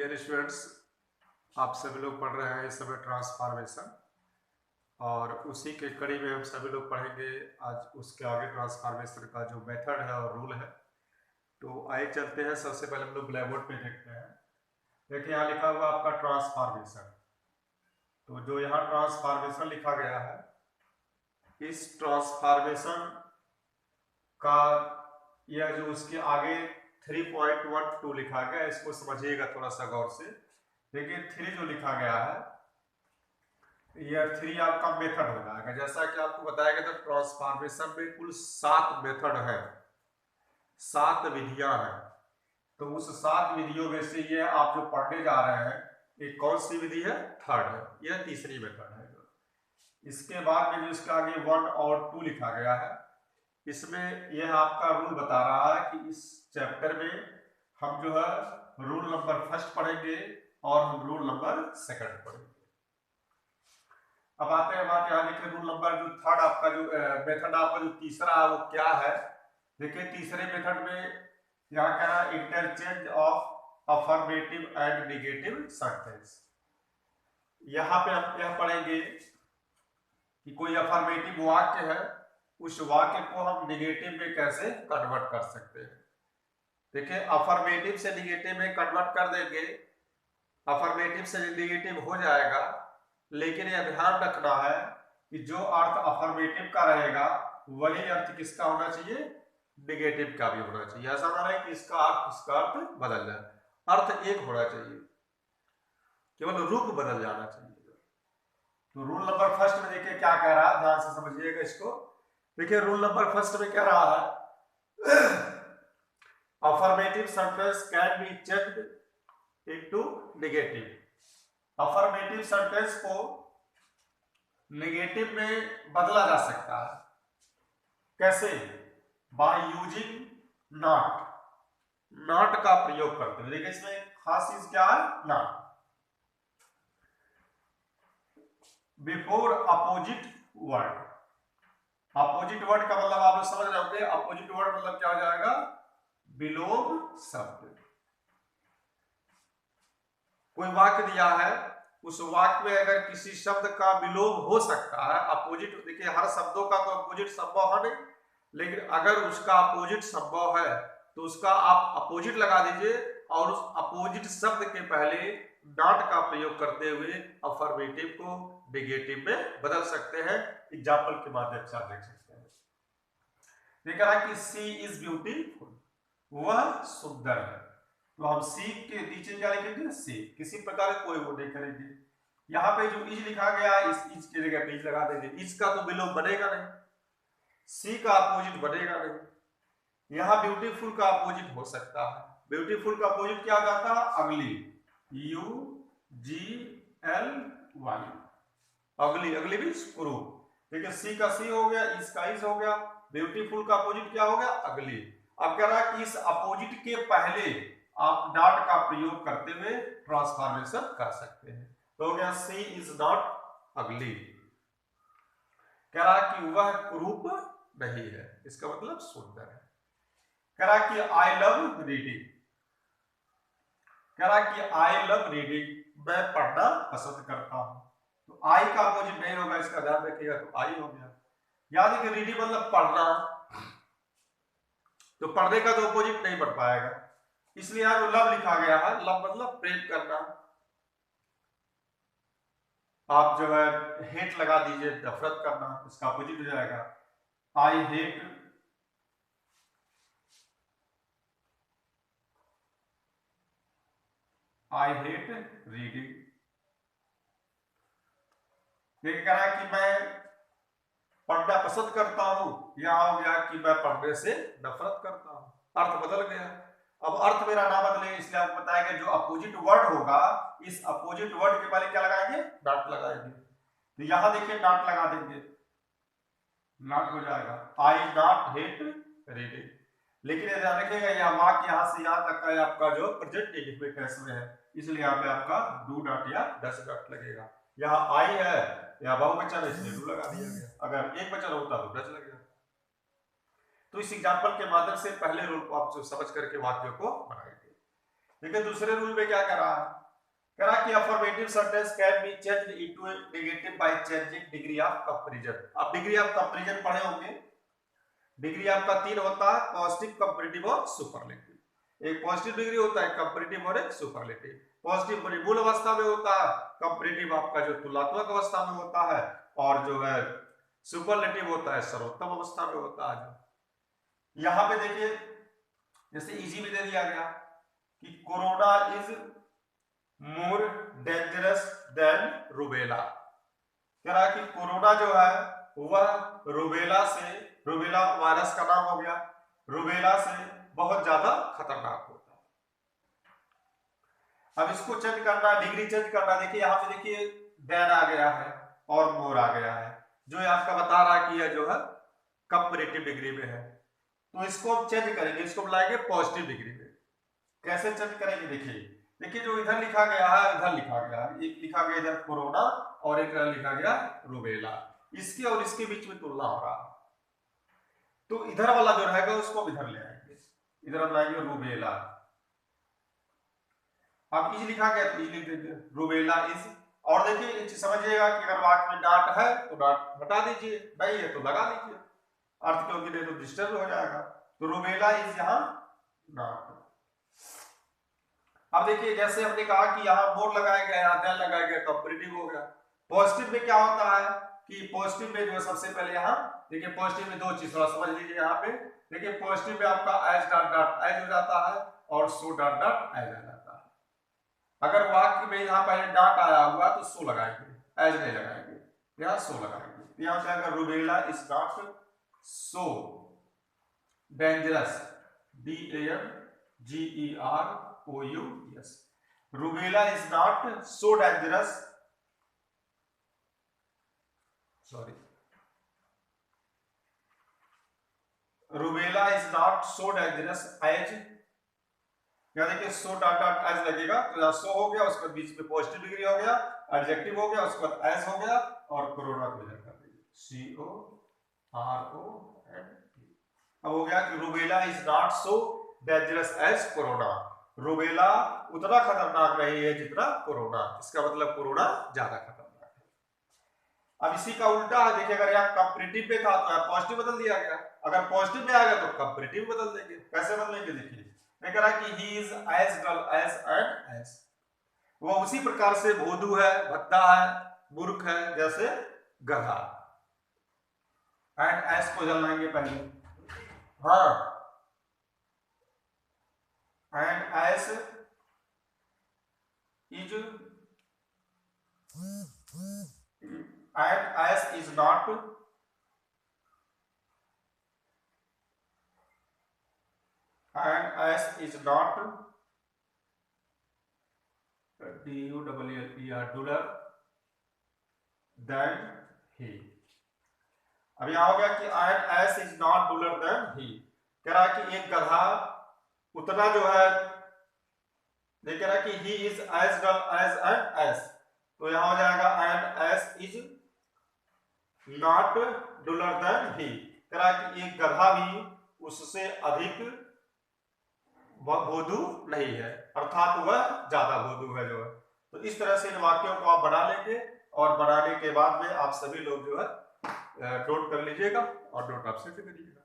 Dear students, आप सभी लोग पढ़ रहे हैं इस समय ट्रांसफॉर्मेशन और उसी के कड़ी में हम सभी लोग पढ़ेंगे आज उसके आगे ट्रांसफॉर्मेशन का जो मेथड है और रूल है। तो आइए चलते हैं। सबसे पहले हम लोग ब्लैक बोर्ड पे देखते हैं। देखिए यहाँ लिखा हुआ आपका ट्रांसफॉर्मेशन। तो जो यहाँ ट्रांसफॉर्मेशन लिखा गया है, इस ट्रांसफॉर्मेशन का यह जो उसके आगे 3.12 लिखा गया है, इसको समझिएगा थोड़ा सा गौर से। देखिए 3 जो लिखा गया है, यह 3 आपका मेथड हो जाएगा। जैसा कि आपको बताया गया था, ट्रांसफॉर्मेशन में कुल 7 मेथड है, 7 विधियां हैं। तो उस 7 विधियों में से ये आप जो पढ़ने जा रहे हैं, ये कौन सी विधि है? थर्ड है, यह तीसरी मेथड है। इसके बाद में जो इसके आगे 1 और 2 लिखा गया है, इसमें यह आपका रूल बता रहा है कि इस चैप्टर में हम जो है रूल नंबर फर्स्ट पढ़ेंगे और हम रूल नंबर सेकंड पढ़ेंगे। अब आते हैं बात यहाँ लिखे रूल नंबर जो थर्ड आपका जो मेथड आपका जो तीसरा है वो क्या है। देखिए तीसरे मेथड में यहाँ कह रहा है interchange of affirmative and negative sentence. यहाँ पे हम यह पढ़ेंगे कि कोई अफर्मेटिव वाक्य है, उस वाक्य को हम नेगेटिव में कैसे कन्वर्ट कर सकते हैं। देखिए अफर्मेटिव से नेगेटिव में कन्वर्ट कर देंगे, अफर्मेटिव से नेगेटिव हो जाएगा, लेकिन यह ध्यान रखना है कि जो अर्थ अफर्मेटिव का रहेगा वही अर्थ किसका होना चाहिए? नेगेटिव का भी होना चाहिए। ऐसा ना रहे कि इसका अर्थ बदल जाए, अर्थ एक होना चाहिए, केवल रूप बदल जाना चाहिए। तो रूल नंबर फर्स्ट में देखिए क्या कह रहा है, ध्यान से समझिएगा इसको। देखिए रूल नंबर फर्स्ट में क्या रहा है, affirmative sentence can be changed into negative. Affirmative sentence को नेगेटिव में बदला जा सकता है। कैसे? बाय यूजिंग नॉट, नॉट का प्रयोग करते हुए। देखिए इसमें खास चीज क्या है? Not before opposite word. Opposite word का मतलब आप लोग समझ रहे होंगे। अपोजिट वर्ड मतलब क्या हो जाएगा? विलोम शब्द। कोई वाक्य दिया है, उस वाक्य में अगर किसी शब्द का विलोम हो सकता है, अपोजिट, देखिए हर शब्दों का तो अपोजिट संभव है नहीं, लेकिन अगर उसका अपोजिट संभव है तो उसका आप अपोजिट लगा दीजिए और उस अपोजिट शब्द के पहले नॉट का प्रयोग करते हुए अफर्मेटिव को नेगेटिव में बदल सकते हैं। एग्जाम्पल के माध्यम से आप देख सकते हैं। देख रहा है कि सी इज ब्यूटीफुल, वह सुंदर है। तो हम सी के नीचे क्या लिखेंगे? सी। किसी प्रकार कोई वो नहीं करेंगे। यहाँ पे जो इज लिखा गया है, इस इज की जगह पे इज लगा देंगे। इज का तो विलोम बनेगा नहीं, सी का अपोजिट बनेगा नहीं। यहाँ ब्यूटीफुल का अपोजिट हो सकता है। ब्यूटीफुल का अपोजिट क्या जाता है? अगली, यू जी एल वाई, अगली। अगली मीन्स कुरूप। देखिए सी का सी हो गया, इस का इस हो गया, ब्यूटीफुल का अपोजिट क्या हो गया? अगली। अब कह रहा है कि इस अपोजिट के पहले आप नॉट का प्रयोग करते हुए ट्रांसफॉर्मेशन कर सकते हैं। तो हो गया सी इज नॉट अगली। कह रहा है कि वह कुरूप नहीं है, इसका मतलब सुंदर है। कह रहा है कि आई लव रीडिंग। कह रहा है कि आई लव रीडिंग, मैं पढ़ना पसंद करता हूं। तो आई का अपोजिट नहीं होगा, इसका ध्यान रखिएगा। तो आई हो गया। याद है कि रीडिंग मतलब पढ़ना, तो पढ़ने का तो अपोजिट नहीं बन पाएगा, इसलिए यहां जो लव लिखा गया है, लव मतलब प्रेम करना। आप जो है हेट लगा दीजिए, नफरत करना, इसका अपोजिट हो जाएगा आई हेट रीडिंग। ये कह रहा है कि मैं पढ़ना पसंद करता हूं, यहां हो गया कि मैं पढ़ने से नफरत करता हूं। अर्थ बदल गया। अब अर्थ मेरा ना बदले, इसलिए आपको बताएंगे जो अपोजिट वर्ड होगा, इस अपोजिट वर्ड के पहले क्या लगाएंगे? नॉट लगाएंगे। तो यहां देखिए नॉट लगा देंगे, नॉट हो जाएगा आई नॉट हेट रीडिंग। लेकिन ध्यान रखिएगा यह वाक्य यहां से यहां तक का आपका जो प्रेजेंट इंडेफिनिट टेंस में है, इसलिए यहाँ पे आपका डू नॉट या डज नॉट लगेगा। यहाँ आई है, यहाँ बहुवचन है, इसलिए डू लगा दिया गया। अगर एक वचन होता तो डज लगेगा। तो इस एग्जांपल के माध्यम से पहले रूल को आप समझ करके वाक्यों को बनाएंगे। देखिए दूसरे रूल में क्या कह रहा है, कह रहा कि affirmative sentence can be changed into negative by changing degree of comparison. अब डिग्री ऑफ कंपैरिजन पढ़े होंगे, डिग्री आपका 3 होता है, पॉजिटिव, कंपैरेटिव और सुपरलेटिव। एक पॉजिटिव डिग्री होता है, कंपैरेटिव और एक सुपरलेटिव। पॉजिटिव मूल अवस्था में होता है, कंपैरेटिव आपका जो तुलनात्मक अवस्था में होता है, और जो है सुपरलेटिव होता है सर्वोत्तम अवस्था में होता है। यहां पे देखिए जैसे इजी में दे दिया गया कि corona is more dangerous than rubella. कह रहा है कि कोरोना जो है वह रूबेला से, रूबेला वायरस का नाम हो गया, रूबेला से बहुत ज्यादा खतरनाक होता है। अब इसको चेंज करना, डिग्री चेंज करना, देखिए यहां पे देखिए देन आ गया है और मोर आ गया है, जो ये आपका बता रहा है कि यह जो है कंपैरेटिव डिग्री में है। तो इसको हम चेंज करेंगे, इसको बुलाएंगे पॉजिटिव डिग्री में। कैसे चेंज करेंगे, देखिए देखिए जो इधर लिखा गया है इधर लिखा गया है, एक लिखा गया इधर कोरोना और एक लिखा गया रूबेला, इसके और इसके बीच में तुलना हो रहा है। तो इधर वाला जो रहेगा उसको हम इधर ले आएंगे, इधर हम लाएंगे रूबेला। अब इज लिखा गया तो इज लिख देंगे, रूबेला इज। और देखिए समझिएगा कि अगर वाक्य में डांट है तो डांट हटा दीजिए, नहीं है तो लगा दीजिए, अर्थ क्योंकि नहीं तो डिस्टर्ब हो जाएगा। तो रूबेला इज यहां डांट। अब देखिए जैसे हमने कहा कि यहाँ मोर लगाया गया, यहाँ देन लगाया गया, कंपैरेटिव हो गया। पॉजिटिव में क्या होता है कि पॉजिटिव में जो है सबसे पहले यहाँ देखिए पॉजिटिव में दो चीज थोड़ा समझ लीजिए। यहाँ पे देखिए पॉजिटिव में आपका एज डॉट डॉट एज हो जाता है और सो डॉट डॉट एज आ जाता है। अगर वाक्य में यहाँ पहले डॉट आया हुआ तो सो लगाएंगे, एज नहीं लगाएंगे, यहाँ सो लगाएंगे। यहाँ से अगर rubella is not so dangerous, DANGEROUS, rubella is not so dangerous, sorry, rubella is not so dangerous as, यहाँ देखिए सो डॉट डॉट एज लगेगा तो यहाँ सो हो गया, उसके बीच में पॉजिटिव डिग्री हो गया, एडजेक्टिव हो गया, उसके बाद एज हो गया और कोरोना को इधर कर दीजिए, CORONA। अब हो गया कि rubella is not so dangerous as corona, रूबेला उतना खतरनाक नहीं है जितना कोरोना, इसका मतलब कोरोना ज्यादा खतरनाक है। अब इसी का उल्टा है, देखिए अगर यहाँ कंपैरेटिव पे था तो यहाँ पॉजिटिव बदल दिया गया, अगर पॉजिटिव में आ गया तो कंपैरेटिव बदल देंगे। कैसे बदलेंगे, देखिए मैं कह रहा कि he is as dull as and ass, वो उसी प्रकार से भोदू है, भद्दा है, मूर्ख है जैसे गधा। एंड एज को जलाएंगे पहले, हाँ, and as is, and as is not, and as is not duller than he. अब यहां हो गया कि and as is not duller than he, कह रहा कि एक गधा उतना जो है, ये कह रहा कि he is as dull as and as, तो यहां हो जाएगा and as is not duller than he, कह रहा कि एक गधा भी उससे अधिक भोदू नहीं है, अर्थात वह ज्यादा भोदू है जो है। तो इस तरह से इन वाक्यों को आप बना लेंगे और बनाने के बाद में आप सभी लोग जो है नोट कर लीजिएगा और नोट आप से करिएगा।